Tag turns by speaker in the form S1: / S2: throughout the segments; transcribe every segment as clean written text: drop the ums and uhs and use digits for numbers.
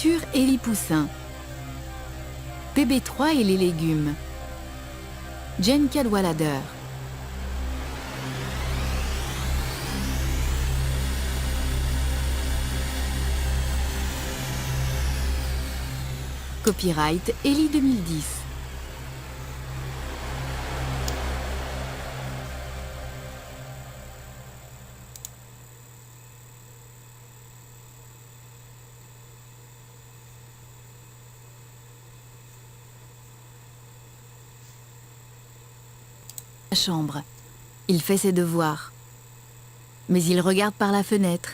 S1: Lecture Élie Poussin. PB3 et les légumes. Jen Cadwallader. Copyright Élie 2010. La chambre. Il fait ses devoirs. Mais il regarde par la fenêtre.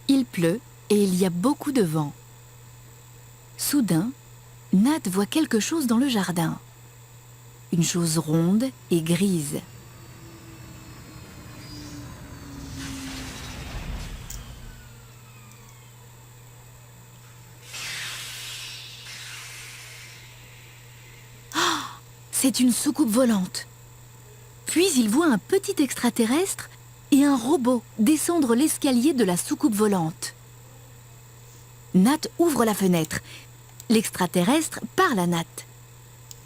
S1: Il pleut et il y a beaucoup de vent. Soudain, Nat voit quelque chose dans le jardin. Une chose ronde et grise. Ah, c'est une soucoupe volante. Puis il voit un petit extraterrestre et un robot descendre l'escalier de la soucoupe volante. Nat ouvre la fenêtre. L'extraterrestre parle à Nat.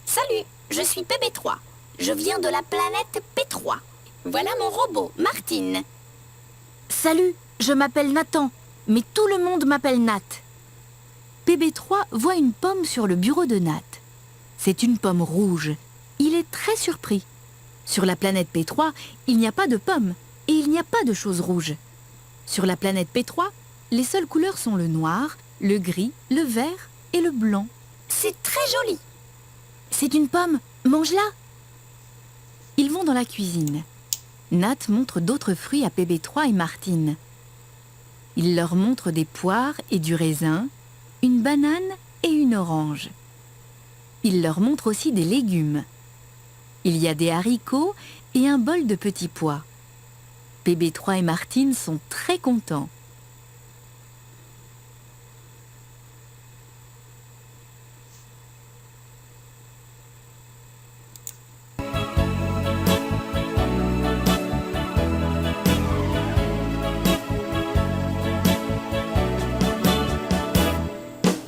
S2: Salut, je suis PB3. Je viens de la planète P3. Voilà mon robot, Martine.
S1: Salut, je m'appelle Nathan, mais tout le monde m'appelle Nat. PB3 voit une pomme sur le bureau de Nat. C'est une pomme rouge. Il est très surpris. Sur la planète P3, il n'y a pas de pommes et il n'y a pas de choses rouges. Sur la planète P3, les seules couleurs sont le noir, le gris, le vert et le blanc.
S2: C'est très joli.
S1: C'est une pomme, mange-la. Ils vont dans la cuisine. Nat montre d'autres fruits à PB3 et Martine. Il leur montre des poires et du raisin, une banane et une orange. Il leur montre aussi des légumes. Il y a des haricots et un bol de petits pois. PB3 et Martine sont très contents.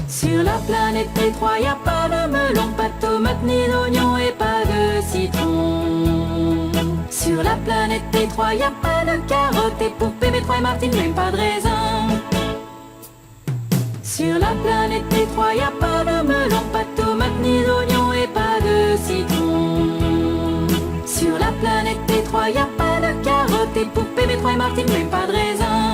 S3: Sur la planète P3, y a pas de melon, pas de tomate, ni d'oignon et pas de citron. Sur la planète P3, y a pas de carottes et pour PB3 et Martine, même pas de raisin. Sur la planète P3, y a pas de melon, pas de tomate, ni d'oignon et pas de citron. Sur la planète P3, y a pas de carottes et pour PB3 et Martine, même pas de raisin.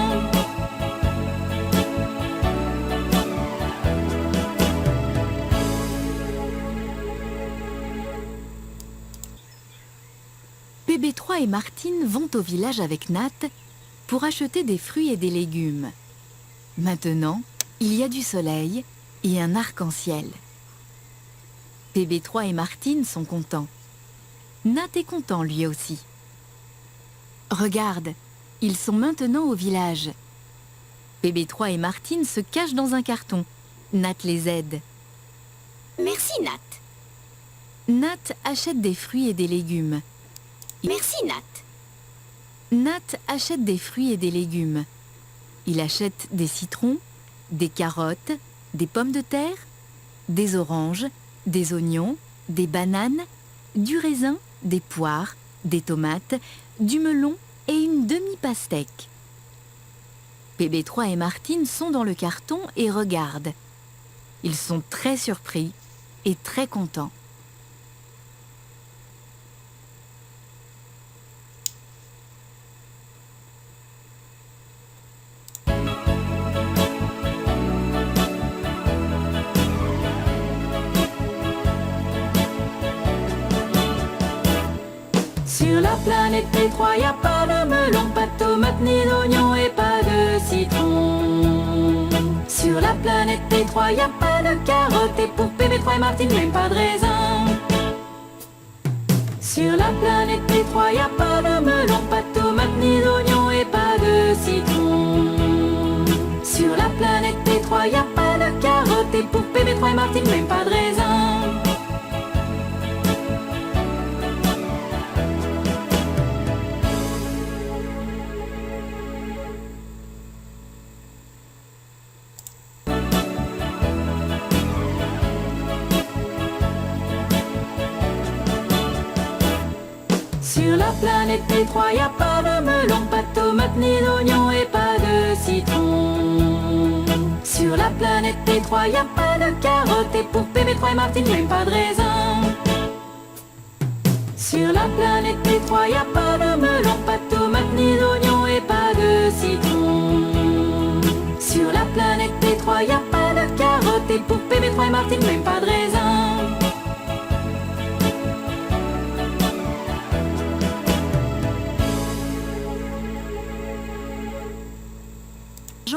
S1: PB3 et Martine vont au village avec Nat pour acheter des fruits et des légumes. Maintenant, il y a du soleil et un arc-en-ciel. PB3 et Martine sont contents. Nat est content lui aussi. Regarde, ils sont maintenant au village. PB3 et Martine se cachent dans un carton. Nat les aide.
S2: Merci Nat.
S1: Nat achète des fruits et des légumes.
S2: Merci Nat.
S1: Nat achète des fruits et des légumes. Il achète des citrons, des carottes, des pommes de terre, des oranges, des oignons, des bananes, du raisin, des poires, des tomates, du melon et une demi-pastèque. PB3 et Martine sont dans le carton et regardent. Ils sont très surpris et très contents.
S3: Sur la planète P3, y a pas de melon, pas de tomate, ni d'oignon et pas de citron. Sur la planète P3, y a pas de carottes et pour PB3 et Martine, même pas de raisin. Sur la planète P3, y a pas de melon, pas de tomate, ni d'oignon et pas de citron. Sur la planète P3, y a pas de carottes et pour PB3 et Martine, même pas de raisin. la planète P3, y a pas de melon, pas de tomate ni d'oignon et pas de citron. Sur la planète P3, y a pas de carottes et pour PB3 et Martine, même pas de raisin. Sur la planète P3, y a pas de melon, pas de tomate ni d'oignon et pas de citron. Sur la planète P3, y a pas de carottes et pour PB3 et Martine, même pas de raisin.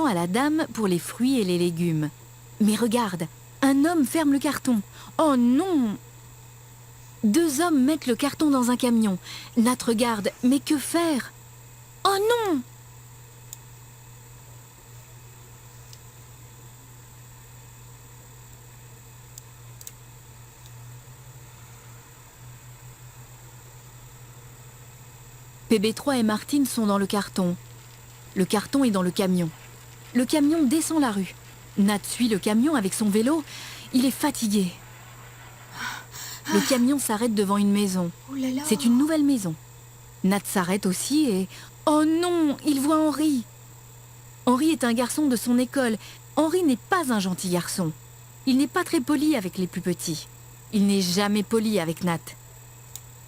S1: À la dame pour les fruits et les légumes. Mais regarde, un homme ferme le carton. Oh non! Deux hommes mettent le carton dans un camion. Nat regarde, mais que faire? Oh non! PB3 et Martine sont dans le carton. Le carton est dans le camion. Le camion descend la rue. Nat suit le camion avec son vélo. Il est fatigué. Le camion s'arrête devant une maison. C'est une nouvelle maison. Nat s'arrête aussi et... Oh non, il voit Henri. Henri est un garçon de son école. Henri n'est pas un gentil garçon. Il n'est pas très poli avec les plus petits. Il n'est jamais poli avec Nat.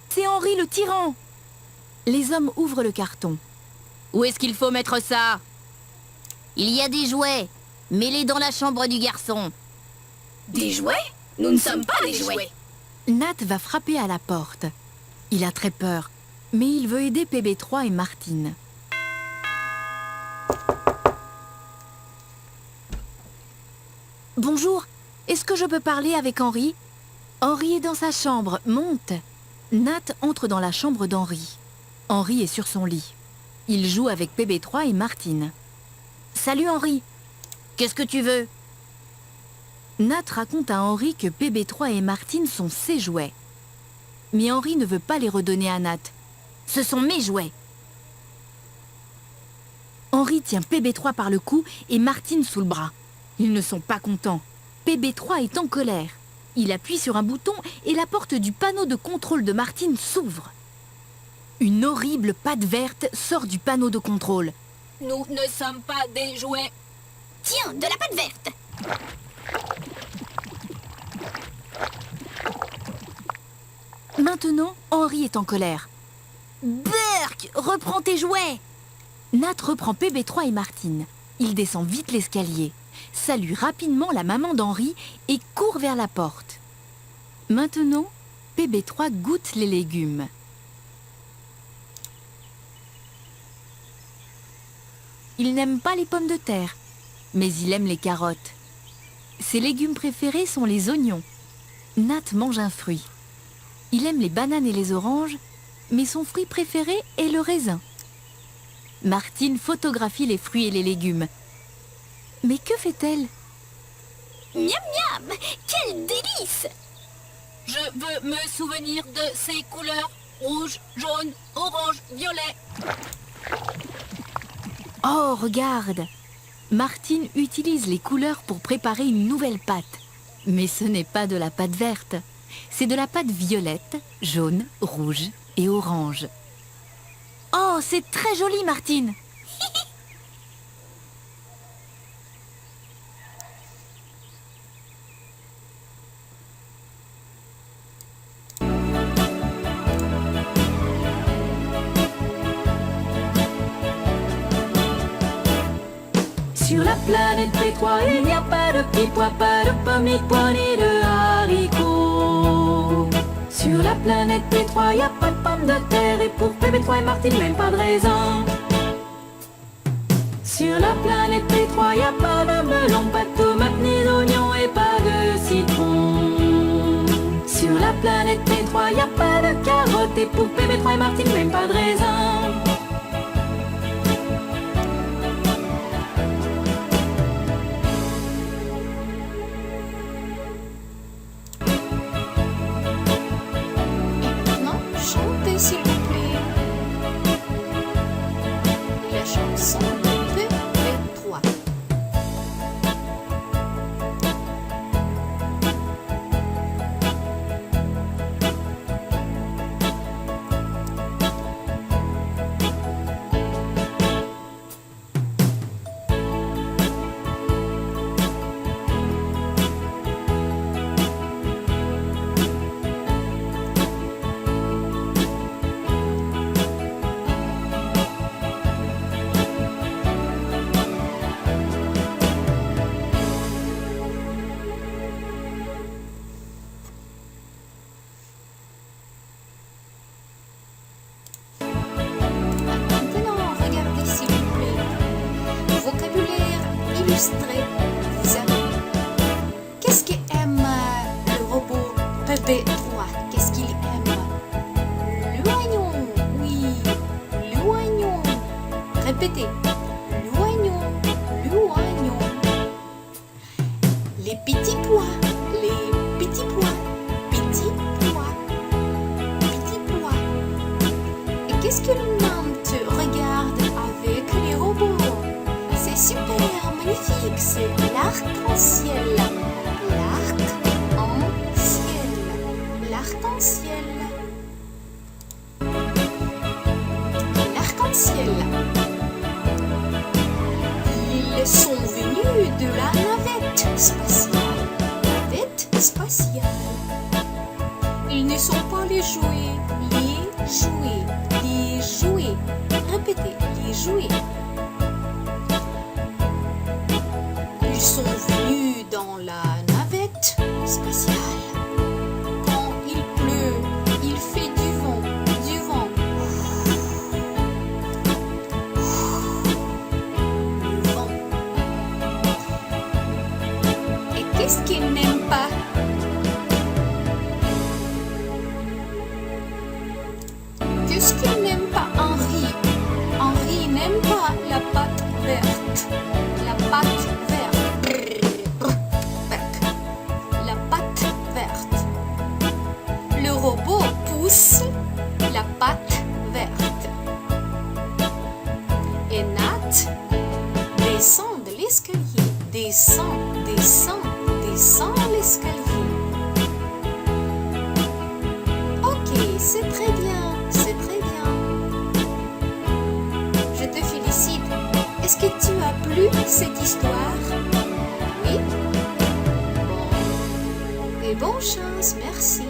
S1: C'est Henri le tyran. Les hommes ouvrent le carton.
S2: Où est-ce qu'il faut mettre ça? Il y a des jouets. Mets-les dans la chambre du garçon. Des jouets? Nous ne sommes pas des jouets.
S1: Nat va frapper à la porte. Il a très peur, mais il veut aider PB3 et Martine. Bonjour, est-ce que je peux parler avec Henri? Henri est dans sa chambre, monte. Nat entre dans la chambre d'Henri. Henri est sur son lit. Il joue avec PB3 et Martine. Salut Henri. Qu'est-ce que tu veux? Nat raconte à Henri que PB3 et Martine sont ses jouets. Mais Henri ne veut pas les redonner à Nat. Ce sont mes jouets. Henri tient PB3 par le cou et Martine sous le bras. Ils ne sont pas contents. PB3 est en colère. Il appuie sur un bouton et la porte du panneau de contrôle de Martine s'ouvre. Une horrible patte verte sort du panneau de contrôle.
S2: Nous ne sommes pas des jouets. Tiens, de la pâte verte.
S1: Maintenant, Henri est en colère. Burk, reprends tes jouets! Nat reprend PB3 et Martine. Il descend vite l'escalier, salue rapidement la maman d'Henri et court vers la porte. Maintenant, PB3 goûte les légumes. Il n'aime pas les pommes de terre, mais il aime les carottes. Ses légumes préférés sont les oignons. Nat mange un fruit. Il aime les bananes et les oranges, mais son fruit préféré est le raisin. Martine photographie les fruits et les légumes. Mais que fait-elle?
S2: Miam miam, quel délice!
S4: Je veux me souvenir de ces couleurs rouge, jaune, orange, violet.
S1: Oh, regarde! Martine utilise les couleurs pour préparer une nouvelle pâte. Mais ce n'est pas de la pâte verte. C'est de la pâte violette, jaune, rouge et orange. Oh, c'est très joli, Martine!
S3: Sur la planète P3, il n'y a pas de petits pois, pas de pommes, ni de pois, ni de haricots. Sur la planète P3, il n'y a pas de pommes de terre, et pour PB3 et Martine, même pas de raisin. Sur la planète P3, il n'y a pas de melon, pas de tomate, ni d'oignon, et pas de citron. Sur la planète P3, il n'y a pas de carottes, et pour PB3 et Martine, même pas de raisin.
S5: Chantez s'il vous plaît. La chanson de PB3. illustrer. Vous savez, qu'est-ce qu'aime le robot PB3? Qu'est-ce qu'il aime? L'oignon, oui, l'oignon. Répétez, l'oignon, l'oignon. Les petits pois, les petits pois, petits pois, petits pois. Et qu'est-ce que le monde regarde avec les robots? C'est super, magnifique, c'est l'arc-en-ciel. L'arc-en-ciel. L'arc-en-ciel. L'arc-en-ciel. Ils sont venus de la navette spatiale. Navette spatiale. Ils ne sont pas les jouets. Les jouets. Les jouets. Répétez, les jouets. Ils sont venus dans la navette spatiale. Quand il pleut, il fait du vent, du vent. Le vent. Et qu'est-ce qu'il n'aime pas? Qu'est-ce qu'il n'aime pas, Henri? Henri n'aime pas la pâte verte. La pâte verte. La pâte verte. Le robot pousse la pâte verte. Et Nat descend de l'escalier. Descend, descend, descend l'escalier. Ok, c'est très bien, c'est très bien. Je te félicite. Est-ce que tu as plu cette histoire? Oui? Bon. Et bonne chance, merci.